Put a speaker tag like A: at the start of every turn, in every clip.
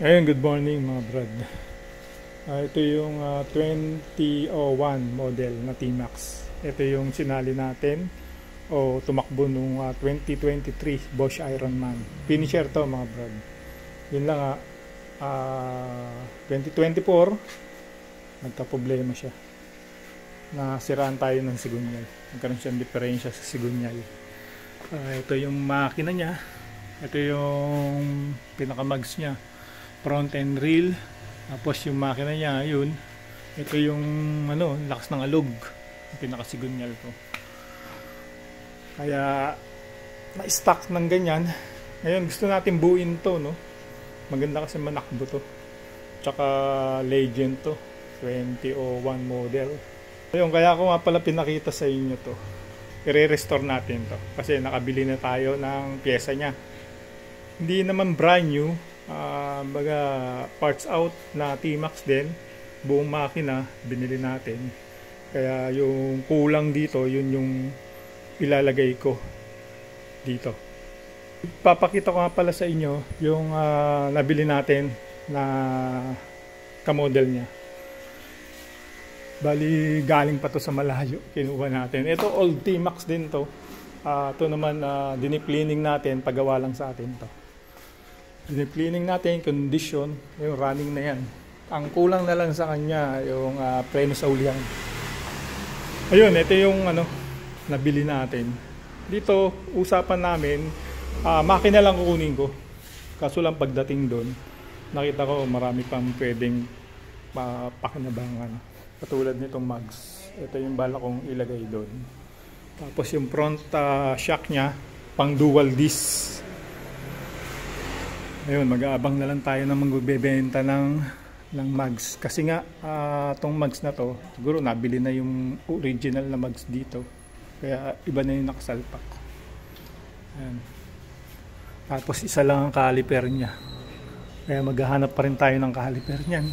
A: Ayun, good morning mga brad. Ito yung 2001 model na T-Max. Ito yung sinali natin o tumakbo nung 2023 Bosch Ironman. Finisher to mga brad. Yun lang 2024 nagka-problema siya. Nasiraan tayo ng sigunyal. Nagkaroon siyang diferensya sa sigunyal. Ito yung makina niya. Ito yung pinaka-mags niya. Front end reel, tapos yung makina niya, yun, ito yung lakas ng alog, yung pinakasigunyal ko. Kaya na-stuck ng ganyan. Ngayon gusto natin buuin to, no? Maganda kasi manakbo to, tsaka legend to, 2001 model. Ayun, kaya ko nga pala pinakita sa inyo to. I-restore natin to kasi nakabili na tayo ng pyesa niya. Hindi naman brand new, baga parts out na T-Max din, buong makina binili natin. Kaya yung kulang dito, yun yung ilalagay ko dito. Papakita ko nga pala sa inyo yung nabili natin na kamodel niya. Bali galing pa to sa malayo, kinuha natin. Ito old T-Max din to. Ito naman diniplining natin, pagawa lang sa atin to. Diniplining natin, condition, yung running na yan. Ang kulang na lang sa kanya yung preno sa ulihan. Ayun, ito yung nabili natin. Dito usapan namin, makina lang kukunin ko. Kaso lang pagdating doon, nakita ko marami pang pwedeng pakinabangan. Katulad nitong mags. Ito yung bala kong ilagay doon. Tapos yung front shock niya, pang dual disc. Ayun, mag-aabang na lang tayo na magbebenta ng mags. Kasi nga, itong mags na to, siguro nabili na yung original na mags dito. Kaya iba na yung nakasalpak. Ayan. Tapos isa lang ang caliper niya. Kaya maghahanap pa rin tayo ng caliper niyan.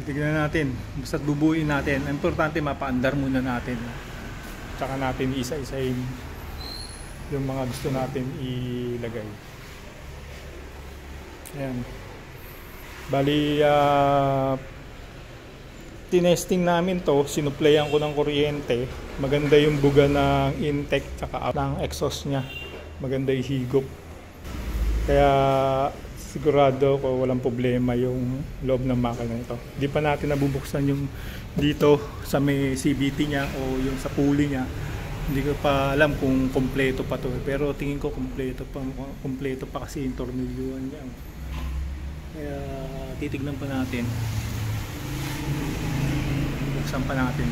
A: Tignan natin. Basta't bubuin natin. Importante mapaandar muna natin. Tsaka natin isa-isahin yung mga gusto natin ilagay. Ayan. Bali, tinesting namin to, sinuplayan ko ng kuryente. Maganda yung buga ng intake tsaka ng exhaust nya. Maganda yung higop. Kaya sigurado ko walang problema yung loob ng makina nito. Di pa natin nabubuksan yung dito sa may CVT nya o yung sa pulley nya. Hindi ko pa alam kung kompleto pa to. Pero tingin ko kompleto pa kasi yung tornilyuhan niya. Kaya titignan pa natin. Buksan pa natin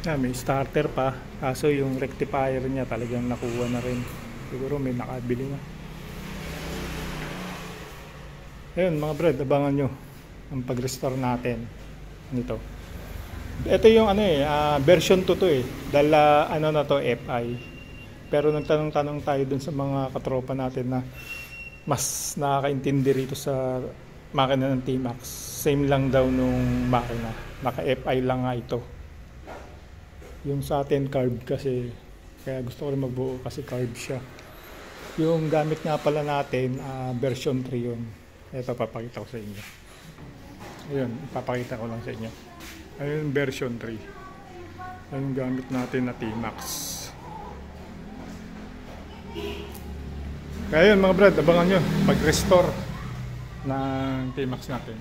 A: yan. May starter pa. Kaso yung rectifier niya talagang nakuha na rin. Siguro may nakabili na. Ayun mga brad, abangan nyo ang pag-restore natin nito. Ito yung version 2 to Dahil na to, FI. Pero nagtanong-tanong tayo dun sa mga katropa natin na mas nakakaintindi rito sa makina ng T-Max. Same lang daw nung makina. Naka-FI lang nga ito. Yung sa atin carb kasi. Kaya gusto ko rin magbuo kasi carb siya. Yung gamit nga pala natin, version 3 yun. Ito papakita ko sa inyo. Ayun, papakita ko lang sa inyo. Ayun, version 3. Ayun yung gamit natin na T-Max. Kaya yun mga brad, abangan nyo pag-restore ng T-Max natin.